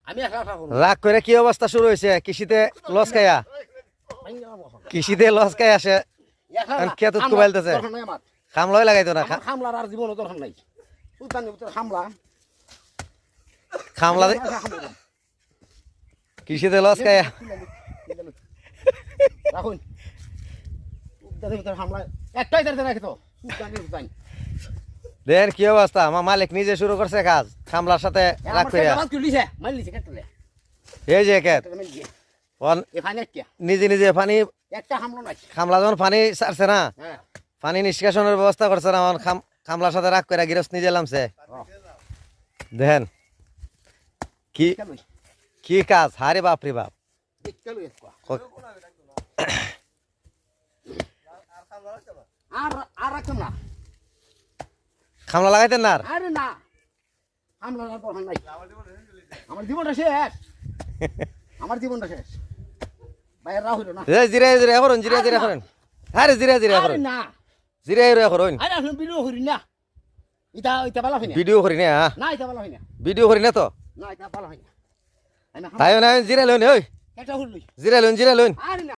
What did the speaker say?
আমি একলা থাকবো রাগ করে কি অবস্থা শুরু হয়েছে কৃষিতে লস খাইয়া কৃষিতে লস খাই আসে খেত কুবাইলতেছে খামলাই লাগাইতো না খামলার আর জীবন দরকার নাই উদ্যান খামলা খামলা কৃষিতে লস খাইয়া রাখুন উদ্যানের ভিতরে খামলা একটাই দাঁড়িয়ে রাখি তো উদ্যানের উদ্যান দেন কি অবস্থা আমার মালিক নিজে শুরু করছে কাজ খামলার সাথে রাগ করিয়া এই যে খেত নিজে নিজে পানি খামলা যখন পানি ছাড়ছে না পানি নিষ্কাশনের ব্যবস্থা করছে না আমার খামলার সাথে রাগ করে গৃহস্থ নিজে নামছে দেখেন কি কি কাজ হারে বাপ রে বাপ খামলা লাগাইতেন না আরে না খামলা নাই আমার জীবনটা শেষ আমার জীবনটা শেষ বাইরে রাহুল না জিরে জিরে করুন জিরে জিরে করেন আরে জিরে জিরে করুন না জিরে জিরে করুন আরে আপনি ভিডিও করি না এটা এটা ভালো হয় না ভিডিও করি না না এটা ভালো হয় না ভিডিও করি না তো না এটা ভালো হয় না তাই না জিরে লইন ওই এটা হল জিরে লইন আরে না